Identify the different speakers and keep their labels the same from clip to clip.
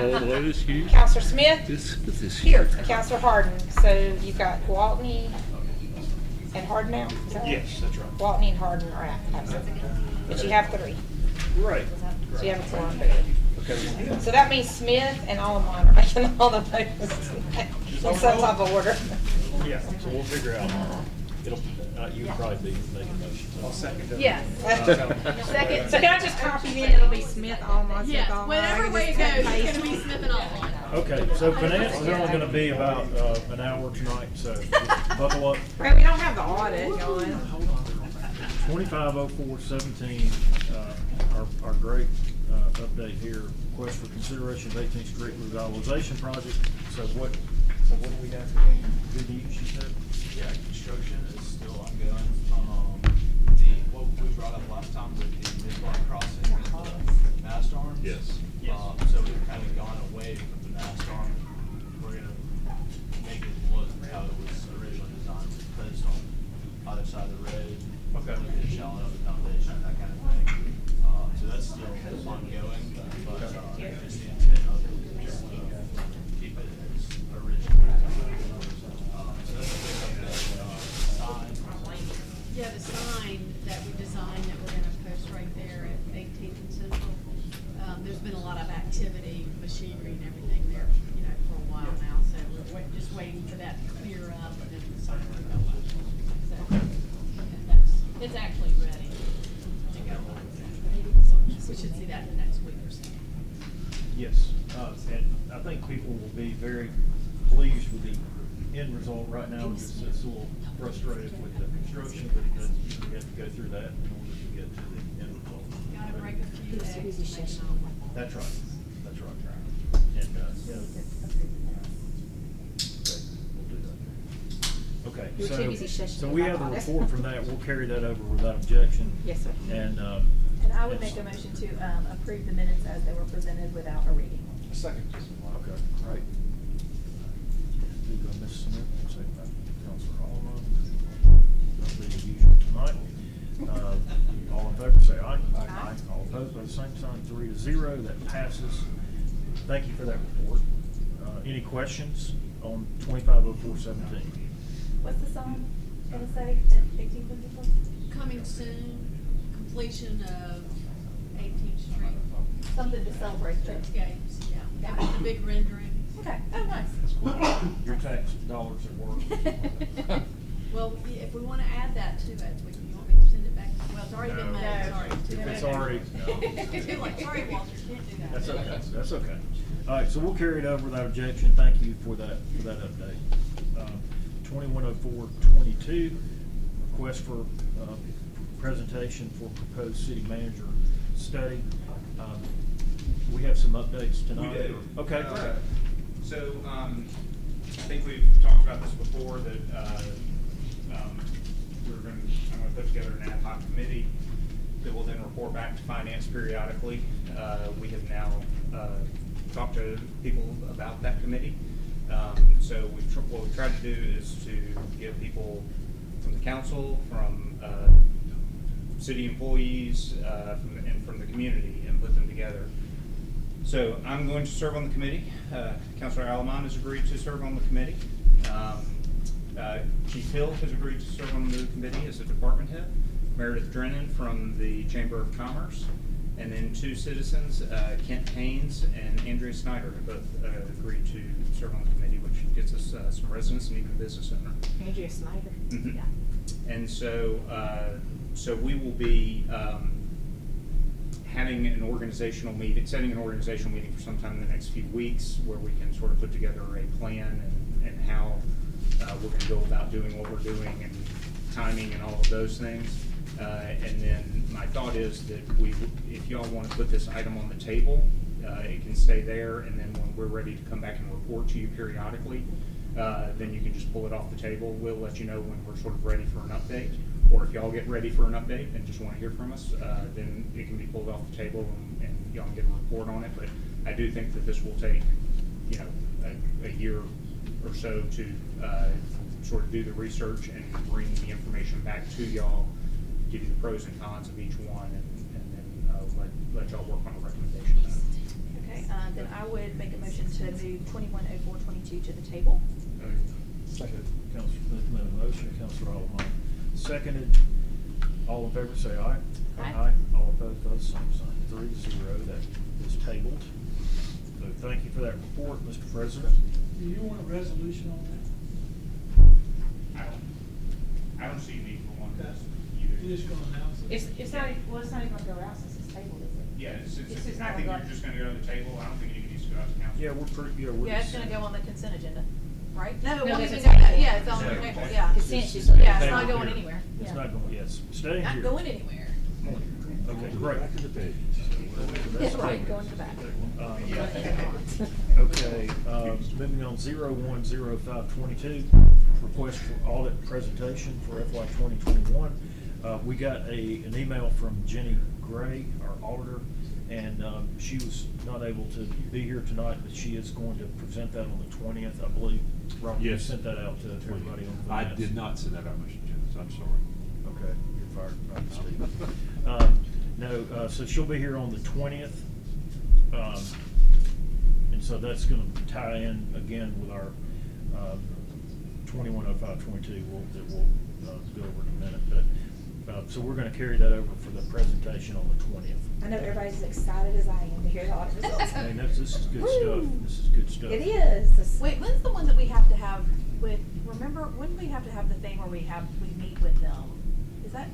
Speaker 1: What is you?
Speaker 2: Counselor Smith,
Speaker 1: This
Speaker 2: here, and Counselor Harden. So you've got Waltney and Harden now? Is that right?
Speaker 3: Yes, that's right.
Speaker 2: Waltney and Harden are absent. But you have three.
Speaker 3: Right.
Speaker 2: So you have a quorum.
Speaker 3: Okay.
Speaker 2: So that means Smith and Allemont are making all the votes in some type of order.
Speaker 3: Yeah, so we'll figure out. It'll, you'll probably be making motions. I'll second that.
Speaker 4: Yes. Second.
Speaker 2: So can I just copy it? It'll be Smith, Allemont, Smith,
Speaker 4: Yes,
Speaker 2: Allemont.
Speaker 4: whatever way it goes, it's gonna be Smith and Allemont.
Speaker 3: Okay, so finance is only gonna be about an hour tonight, so buckle up.
Speaker 2: Well, we don't have the audit going.
Speaker 3: 250417, our great update here, request for consideration of 18th Street revitalization project. So what do we have to do? She said?
Speaker 5: Yeah, construction is still ongoing. What we brought up last time with the mid-block crossing and the mast arms.
Speaker 1: Yes.
Speaker 5: So we've kind of gone away from the mast arm. We're gonna make it look how it was originally designed, placed on either side of the road.
Speaker 3: Okay.
Speaker 5: Shallow up the foundation, that kind of thing. So that's still ongoing, but just the intent of it is to keep it as original. So that's a big sign.
Speaker 4: Yeah, the sign that we designed that we're gonna post right there at 18th and Central. There's been a lot of activity, machinery and everything there, you know, for a while now, so we're just waiting for that to clear up and then the sign will go up. So, yeah, it's actually ready to go. We should see that in the next week or so.
Speaker 3: Yes, and I think people will be very pleased with the end result right now. It's a little frustrated with the construction, but we have to go through that in order to get to the end result.
Speaker 4: Gotta break a few eggs.
Speaker 3: That's right, that's right. And, yeah. We'll do that. Okay, so we have the report from that. We'll carry that over without objection.
Speaker 2: Yes, sir.
Speaker 3: And,
Speaker 6: And I would make a motion to approve the minutes as they were presented without a reading.
Speaker 3: Second. Okay, great. Did I miss some? Second by Councilor Allen. That'll be the usual tonight. All in favor, say aye.
Speaker 6: Aye.
Speaker 3: All opposed by the same sign, 3-0. That passes. Thank you for that report. Any questions on 250417?
Speaker 6: What's the song gonna say at 1854?
Speaker 4: Coming soon, completion of 18th Street.
Speaker 6: Something to celebrate the
Speaker 4: Games, yeah. The big rendering.
Speaker 6: Okay, oh, nice.
Speaker 3: Your tax dollars at work.
Speaker 4: Well, if we wanna add that to it, you want me to send it back? Well, it's already been
Speaker 3: No.
Speaker 4: made,
Speaker 6: No.
Speaker 4: sorry.
Speaker 3: If it's already, no.
Speaker 4: You're like, sorry, Walter, can't do that.
Speaker 3: That's okay, that's okay. All right, so we'll carry it over without objection. Thank you for that update. 210422, request for presentation for proposed city manager study. We have some updates tonight.
Speaker 7: We do.
Speaker 3: Okay.
Speaker 7: So, I think we've talked about this before, that, I'm gonna put together an ad hoc committee that will then report back to finance periodically. We have now, talked to people about that committee. So what we've tried to do is to get people from the council, from, city employees, and from the community, and put them together. So I'm going to serve on the committee. Councilor Allemont has agreed to serve on the committee. Chief Hill has agreed to serve on the committee as a department head. Meredith Drennan from the Chamber of Commerce. And then two citizens, Kent Haynes and Andrea Snyder, have both agreed to serve on the committee, which gets us some residents and even a business owner.
Speaker 2: Andrea Snyder.
Speaker 7: Mhm.
Speaker 2: Yeah.
Speaker 7: And so, so we will be having an organizational meeting, setting an organizational meeting for sometime in the next few weeks, where we can sort of put together a plan and how we're going to go about doing what we're doing, and timing and all of those things. And then my thought is that if y'all want to put this item on the table, it can stay there, and then when we're ready to come back and report to you periodically, then you can just pull it off the table. We'll let you know when we're sort of ready for an update. Or if y'all get ready for an update and just want to hear from us, then it can be pulled off the table, and y'all can get a report on it. But I do think that this will take, you know, a year or so to sort of do the research and bring the information back to y'all, give you the pros and cons of each one, and then let y'all work on a recommendation.
Speaker 6: Okay, then I would make a motion to move 210422 to the table.
Speaker 3: Second. Counselor Smith made a motion, Counselor Allen seconded. All in favor say aye.
Speaker 6: Aye.
Speaker 3: All opposed, vote same sign. 3-0, that is tabled. So thank you for that report, Mr. President.
Speaker 1: Do you want a resolution on
Speaker 7: I don't see a need for one
Speaker 1: that?
Speaker 7: either.
Speaker 1: You're just gonna announce it?
Speaker 2: It's not, well, it's not even gonna go out since it's tabled, is it?
Speaker 7: Yeah,
Speaker 2: It's just
Speaker 7: I
Speaker 2: not
Speaker 7: think
Speaker 2: gonna
Speaker 7: you're
Speaker 2: go-
Speaker 7: just gonna go to the table. I don't think anything needs to go out to council.
Speaker 3: Yeah, we're pretty, we're
Speaker 6: Yeah, it's
Speaker 3: just-
Speaker 6: gonna go on the consent agenda, right? No,
Speaker 2: No,
Speaker 6: it won't
Speaker 2: there's
Speaker 6: even
Speaker 2: a
Speaker 6: go,
Speaker 2: table.
Speaker 6: yeah, it's on the
Speaker 3: Yeah.
Speaker 6: table, yeah.
Speaker 2: Consent
Speaker 3: It's-
Speaker 2: usually-
Speaker 6: Yeah, it's not
Speaker 3: tabled
Speaker 6: going
Speaker 3: here.
Speaker 6: anywhere.
Speaker 3: It's
Speaker 6: Yeah.
Speaker 3: not going, yes, staying here.
Speaker 6: Not going anywhere.
Speaker 3: Okay, great.
Speaker 6: That's right, going to the back.
Speaker 3: Okay, moving on, 010522, request for audit presentation for FY 2021. We got an email from Jenny Gray, our auditor, and she was not able to be here tonight, but she is going to present that on the 20th, I believe. Robert, you
Speaker 8: Yes.
Speaker 3: sent that out to everybody on the
Speaker 8: I
Speaker 3: finance.
Speaker 8: did not send that out, Mr. Jennings, I'm sorry.
Speaker 3: Okay, you're fired, Robert Steve. No, so she'll be here on the 20th. And so that's gonna tie in again with our 210522 that we'll go over in a minute. But so we're gonna carry that over for the presentation on the 20th.
Speaker 2: I know everybody's as excited as I am to hear the audit results.
Speaker 3: I mean, this is good stuff.
Speaker 2: Woo.
Speaker 3: This is good stuff.
Speaker 2: It is.
Speaker 6: Wait, when's the one that we have to have with, remember, when do we have to have the thing where we meet with them? Is that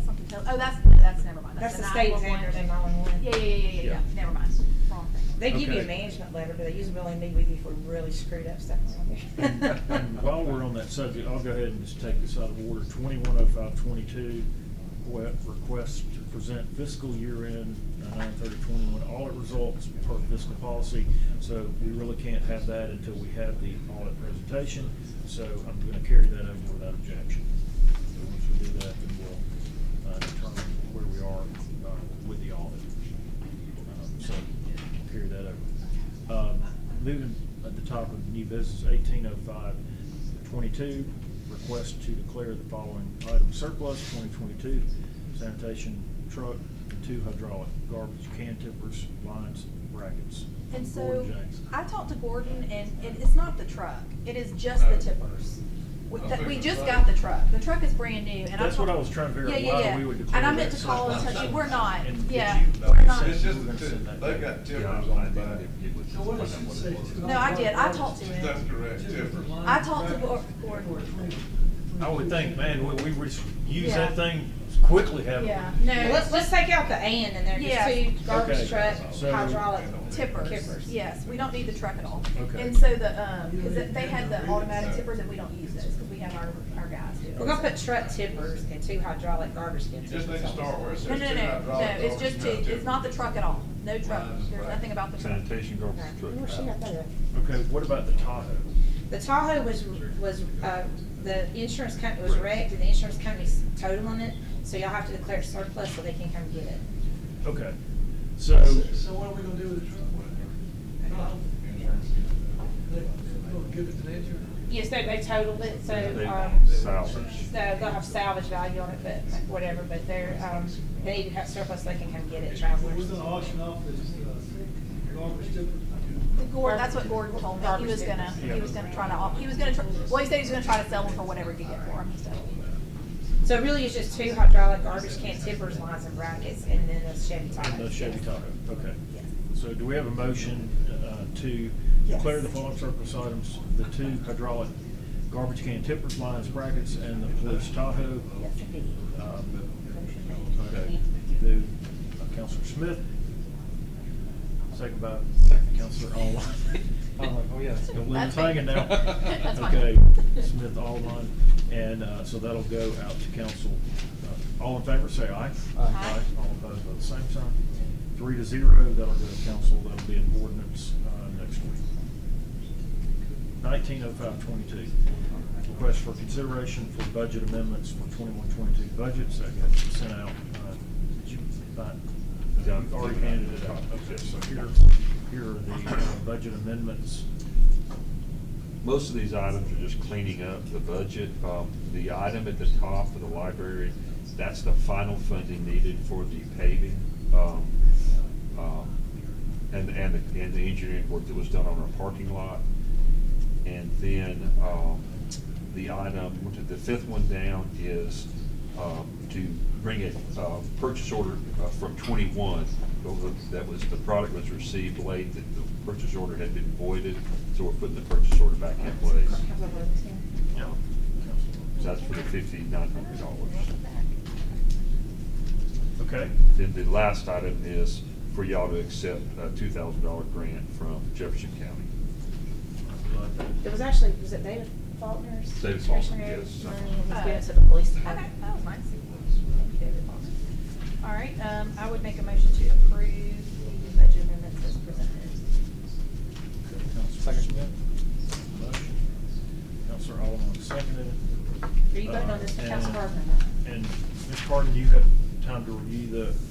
Speaker 6: something, oh, that's, never mind.
Speaker 2: That's the
Speaker 6: 911.
Speaker 2: state standard in 911.
Speaker 6: Yeah, never mind, wrong thing.
Speaker 2: They give you a
Speaker 3: Okay.
Speaker 2: management letter, but they usually only meet with you for really screwed up stuff around here.
Speaker 3: And while we're on that subject, I'll go ahead and just take this out of order. 210522, request to present fiscal year-end 9/30/21 audit results per fiscal policy. So we really can't have that until we have the audit presentation. So I'm going to carry that over without objection. So once we do that, then we'll determine where we are with the audit. So we'll carry that over. Moving at the top of new business, 180522, request to declare the following item surplus: 2022 sanitation truck and 2 hydraulic garbage can tippers, lines, brackets.
Speaker 6: And so,
Speaker 3: Gordon James.
Speaker 6: I talked to Gordon, and it's not the truck, it is just the tippers. We just got the truck is brand new, and I
Speaker 3: That's what
Speaker 6: told-
Speaker 3: I was trying to figure out,
Speaker 6: Yeah,
Speaker 3: why
Speaker 6: yeah,
Speaker 3: we would
Speaker 6: yeah.
Speaker 3: declare
Speaker 6: And I
Speaker 3: that
Speaker 6: meant to call and
Speaker 3: surplus.
Speaker 6: tell you, we're not,
Speaker 3: And did
Speaker 6: yeah,
Speaker 3: you-
Speaker 6: we're not.
Speaker 9: It's just,
Speaker 3: We're gonna send that
Speaker 9: they've
Speaker 3: back.
Speaker 9: got tippers on the back.
Speaker 1: So what does it say?
Speaker 6: No, I did, I talked to him.
Speaker 9: That's correct, tippers.
Speaker 6: I talked to Gordon.
Speaker 3: I would think, man, we would use
Speaker 6: Yeah.
Speaker 3: that thing quickly, haven't we?
Speaker 6: Yeah, no.
Speaker 2: Well, let's take out the "and" in there,
Speaker 6: Yeah.
Speaker 2: just 2 garbage
Speaker 3: Okay,
Speaker 2: truck,
Speaker 3: so-
Speaker 2: hydraulic
Speaker 6: Tippers,
Speaker 2: tippers.
Speaker 6: yes, we don't need the truck at all.
Speaker 3: Okay.
Speaker 6: And so cause they had the automatic tippers and we don't use those, cause we have our guys do it.
Speaker 2: We're gonna put truck tippers and 2 hydraulic garbage
Speaker 9: You
Speaker 2: cans.
Speaker 9: just need to start where it says
Speaker 6: No,
Speaker 9: two
Speaker 6: no, no, no,
Speaker 9: hydraulic
Speaker 6: it's just
Speaker 9: garbage,
Speaker 6: two, it's not the truck at all, no truck, there's
Speaker 9: Right.
Speaker 6: nothing about the truck.
Speaker 8: Sanitation garbage
Speaker 2: Right.
Speaker 8: truck.
Speaker 2: Where's she got that at?
Speaker 3: Okay, what about the Tahoe?
Speaker 2: The Tahoe was, the insurance company was wrecked and the insurance company's totaling it, so y'all have to declare surplus so they can come get it.
Speaker 3: Okay, so,
Speaker 1: So what are we gonna do with the truck? We'll give it to the insurance?
Speaker 2: Yes, they totaled it, so,
Speaker 8: Salvage.
Speaker 2: so they'll have salvage value on it, but whatever, but they need to have surplus, so they can come get it,
Speaker 1: We're
Speaker 2: travelers.
Speaker 1: gonna auction off this, garbage tipper.
Speaker 6: Gordon, that's what Gordon told me, he was gonna try to, well, he said he was gonna try to sell them for whatever he could get for them, so.
Speaker 2: So really, it's just 2 hydraulic garbage can tippers, lines, and brackets, and then a Chevy Tahoe.
Speaker 3: and the Chevy Tahoe, okay.
Speaker 2: Yes.
Speaker 3: So do we have a motion to declare the following surplus items: the 2 hydraulic garbage can tippers, lines, brackets, and the police Tahoe?
Speaker 2: Yes, indeed.
Speaker 3: Okay, do Counselor Smith, second by Counselor Allen.
Speaker 8: Oh, yeah.
Speaker 3: Don't leave
Speaker 6: That's
Speaker 3: us hanging now.
Speaker 6: That's fine.
Speaker 3: Okay, Smith, Allen, and so that'll go out to council. All in favor, say aye.
Speaker 6: Aye.
Speaker 3: All opposed, by the same sign. 3-0, that'll go to council, that'll be an ordinance next week. 190522, request for consideration for budget amendments for 21-22 budgets. That got sent out. Did you find? You've already handed it out. Okay, so here are the budget amendments.
Speaker 8: Most of these items are just cleaning up the budget. The item at the top of the library, that's the final funding needed for the paving. and the engineering work that was done on our parking lot. And then, the item, the fifth one down is, to bring a, purchase order, from 21. That was, the product was received late, that the purchase order had been voided, so we're putting the purchase order back in place.
Speaker 3: Yeah.
Speaker 8: So that's for the $5,900.
Speaker 3: Okay.
Speaker 8: Then the last item is for y'all to accept a $2,000 grant from Jefferson County.
Speaker 2: It was actually, was it David Faulkner's?
Speaker 8: David Faulkner,
Speaker 2: discretionary
Speaker 8: yes.
Speaker 2: money, and he's given it to the police
Speaker 6: Okay,
Speaker 2: department.
Speaker 6: that was nice.
Speaker 2: Thank you, David Faulkner.
Speaker 6: All right, I would make a motion to approve the budget amendments as presented.
Speaker 3: Second. Motion. Counselor Alderman seconded.
Speaker 2: Are you voting on this, Council
Speaker 3: And-
Speaker 2: Gardner?
Speaker 3: And Ms. Carden, you have time to review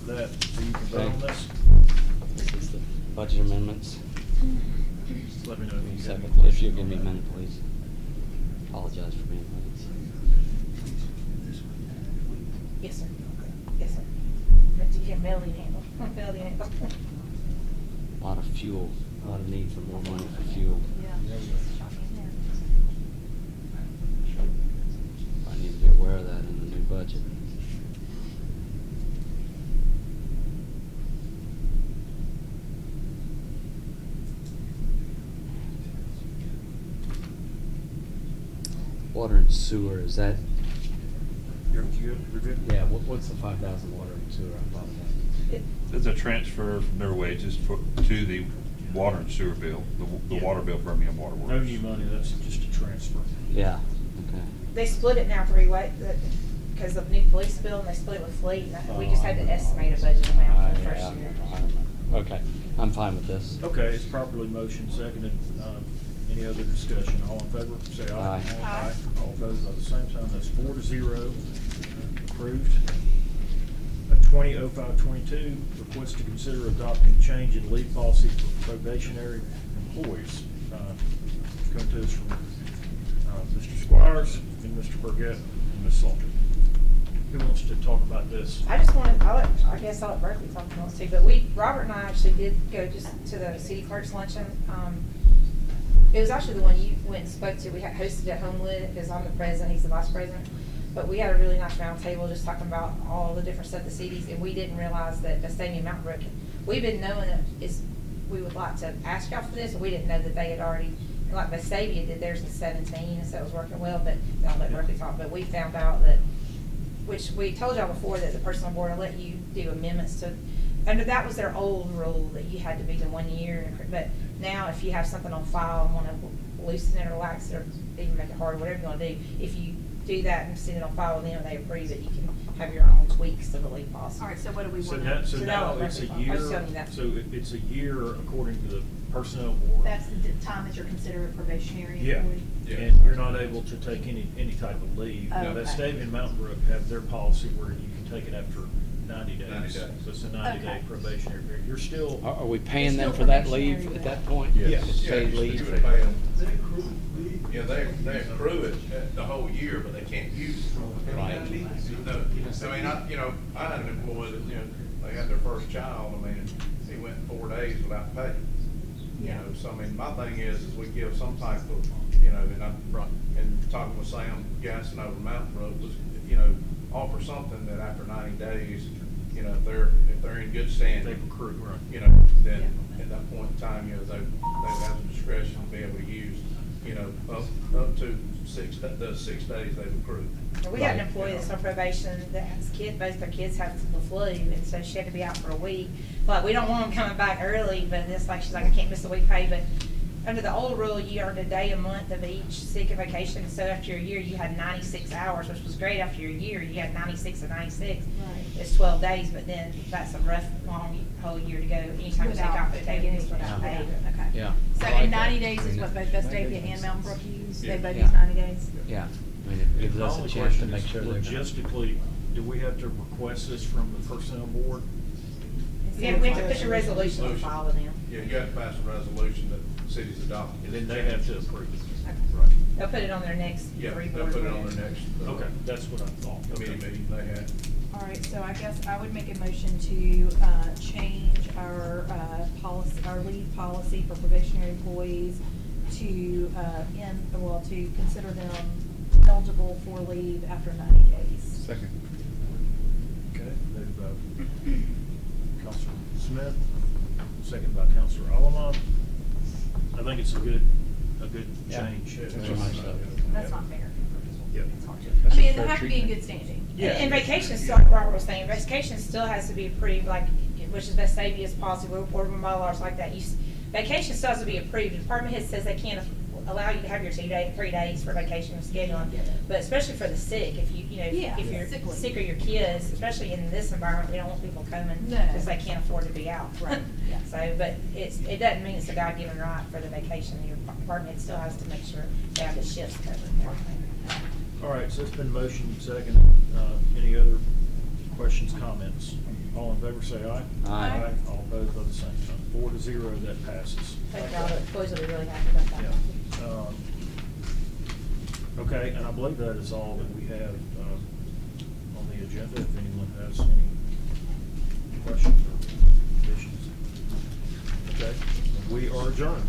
Speaker 3: that, so you can vote on this?
Speaker 10: This is the budget amendments.
Speaker 3: Let me know if you have
Speaker 10: Second,
Speaker 3: any
Speaker 10: if
Speaker 3: questions.
Speaker 10: you'll give me a minute, please. Apologize for being late.
Speaker 2: Yes, sir. Yes, sir. But you can melody handle, melody handle.
Speaker 10: A lot of fuel, a lot of need for more money for fuel.
Speaker 6: Yeah.
Speaker 10: I need to be aware of that in the new budget. Water and sewer, is that,
Speaker 3: You're good? You're good?
Speaker 10: yeah, what's the 5,000 water and sewer? I apologize.
Speaker 8: There's a transfer from their wages to the water and sewer bill, the
Speaker 3: Yeah.
Speaker 8: water bill, Birmingham Water Works.
Speaker 3: No new money, that's just a transfer.
Speaker 10: Yeah, okay.
Speaker 2: They split it now three-way, because of the new police bill, and they split it with fleet, and we just had to estimate a budget amount for the first year.
Speaker 10: I remember. Okay, I'm fine with this.
Speaker 3: Okay, it's properly motion seconded. Any other discussion? All in favor, say aye.
Speaker 10: Aye.
Speaker 6: Aye.
Speaker 3: All opposed by the same sign. That's 4-0. Approved. 20-05-22, request to consider adopting change in leave policy for probationary employees. Come to us from Mr. Squires and Mr. Burgett and Ms. Salter. Who wants to talk about this?
Speaker 2: I just wanted, I guess I'll let Berkeley talk if he wants to, but Robert and I actually did go just to the city clerk's luncheon. It was actually the one you went and spoke to. We had hosted at Homewood, because I'm the president, he's the vice president. But we had a really nice round table just talking about all the different stuff, the cities, and we didn't realize that Vestavia and Mountain Brook, we've been knowing that we would like to ask y'all for this, and we didn't know that they had already, and like Vestavia did theirs in 17, and so it was working well, but I'll let Berkeley talk, but we found out that, which we told y'all before, that the person on board will let you do amendments to, under that was their old rule, that you had to be the 1 year, but now if you have something on file and want to loosen it or relax it or even make it harder, whatever you want to do, if you do that and send it on file with them and they approve it, you can have your own tweaks to the leave policy.
Speaker 6: All right, so what do we
Speaker 3: So
Speaker 6: want
Speaker 3: now,
Speaker 6: to?
Speaker 3: so
Speaker 2: So
Speaker 3: now
Speaker 2: that
Speaker 3: it's a
Speaker 2: was- I was
Speaker 3: year,
Speaker 2: telling you that.
Speaker 3: so it's a year according to the personnel board.
Speaker 6: That's the time that you're considered a probationary
Speaker 3: Yeah,
Speaker 6: employee?
Speaker 9: Yeah.
Speaker 3: and you're not able to take any type of leave.
Speaker 6: Oh, okay.
Speaker 3: Vestavia and Mountain Brook have their policy where you can take it after 90 days.
Speaker 9: 90 days.
Speaker 3: So it's a 90-day
Speaker 6: Okay.
Speaker 3: probationary period. You're still.
Speaker 10: Are we paying them
Speaker 6: still
Speaker 10: for that
Speaker 6: probationary
Speaker 10: leave
Speaker 6: then?
Speaker 10: at that point?
Speaker 3: Yes.
Speaker 10: It's
Speaker 9: Yeah,
Speaker 10: paid
Speaker 9: you
Speaker 10: leave?
Speaker 9: would pay 'em.
Speaker 1: They accrue leave.
Speaker 9: Yeah, they accrue it the whole year, but they can't use it.
Speaker 10: Right.
Speaker 9: No, I mean, I had an employee that, they had their first child, I mean, he went 4 days without pay.
Speaker 6: Yeah.
Speaker 9: So I mean, my thing is we give some type of,
Speaker 3: Right.
Speaker 9: and talking with Sam Gasson over Mountain Brook was, offer something that after 90 days, if they're in good
Speaker 3: They
Speaker 9: standing,
Speaker 3: recruit, right.
Speaker 9: then at that point in time, they would have the discretion to be able to use, up to the 6 days they've accrued.
Speaker 2: And we had an employee that's on probation that has kids, both their kids have the flu, and so she had to be out for a week. But we don't want them coming back early, but it's like, she's like, I can't miss a week pay, but under the old rule, you earned a day a month of each sick and vacation, so after a year, you had 96 hours, which was great. After a year, you had 96 and 96.
Speaker 6: Right.
Speaker 2: It's 12 days, but then that's a rough, long whole year to go. Anytime you take
Speaker 6: Without
Speaker 2: off, they take it
Speaker 6: taking
Speaker 2: without
Speaker 6: any-
Speaker 2: pay.
Speaker 6: Okay.
Speaker 10: Yeah.
Speaker 6: So
Speaker 10: I like
Speaker 6: in
Speaker 10: that.
Speaker 6: 90 days
Speaker 10: I
Speaker 6: is
Speaker 10: mean,
Speaker 6: what both Vestavia and Mountain Brook use? They
Speaker 9: Yeah.
Speaker 6: both
Speaker 10: Yeah.
Speaker 6: use 90 days?
Speaker 10: Yeah, I mean, it gives
Speaker 3: The
Speaker 10: us a
Speaker 3: only
Speaker 10: chance to
Speaker 3: question
Speaker 10: make
Speaker 3: is,
Speaker 10: sure they're gonna.
Speaker 3: logistically, do we have to request this from the personnel board?
Speaker 2: Yeah, we have to put your resolution on file with them.
Speaker 9: Yeah, you have to pass a resolution that city's adopted.
Speaker 3: And then they have to approve it.
Speaker 2: Okay.
Speaker 3: Right.
Speaker 2: They'll put it on their next
Speaker 9: Yeah,
Speaker 2: three
Speaker 9: they'll
Speaker 2: board
Speaker 9: put it on
Speaker 2: meetings.
Speaker 9: their next.
Speaker 3: Okay, that's what I thought.
Speaker 9: Mini
Speaker 3: Okay.
Speaker 9: meeting they had.
Speaker 6: All right, so I guess I would make a motion to, change our, policy, our leave policy for probationary employees to, to consider them eligible for leave after 90 days.
Speaker 7: Second.
Speaker 3: Okay, they've, Counselor Smith, second by Counselor Allen. I think it's a good
Speaker 10: Yeah.
Speaker 3: change.
Speaker 10: Very much so.
Speaker 6: That's not fair.
Speaker 3: Yep.
Speaker 6: It's hard to-
Speaker 10: That's
Speaker 6: I mean,
Speaker 10: a
Speaker 6: they
Speaker 10: fair
Speaker 6: have to be in
Speaker 10: treatment.
Speaker 6: good standing.
Speaker 3: Yeah.
Speaker 2: And vacation still, like Robert was saying, vacation still has to be approved, like, which is Vestavia's policy, board of bylaws like that. Vacation still has to be approved. The department head says they can't allow you to have your 3 days for vacation scheduling. But especially for the sick, if
Speaker 6: Yeah,
Speaker 2: if you're
Speaker 6: sick leave.
Speaker 2: sick or your kids, especially in this environment, we don't want people coming
Speaker 6: No.
Speaker 2: because they can't afford to be out.
Speaker 6: Right, yeah.
Speaker 2: So, but it doesn't mean it's a God-given right for the vacation. Your department head still has to make sure they have the shifts covered and everything.
Speaker 3: All right, so it's been motioned second. Any other questions, comments? All in favor, say aye.
Speaker 10: Aye.
Speaker 3: All opposed, vote the same sign. 4-0, that passes.
Speaker 2: Thank y'all, the employees will be really happy about that.
Speaker 3: Yeah. Okay, and I believe that is all that we have on the agenda. If anyone has any questions or issues. Okay, we are adjourned.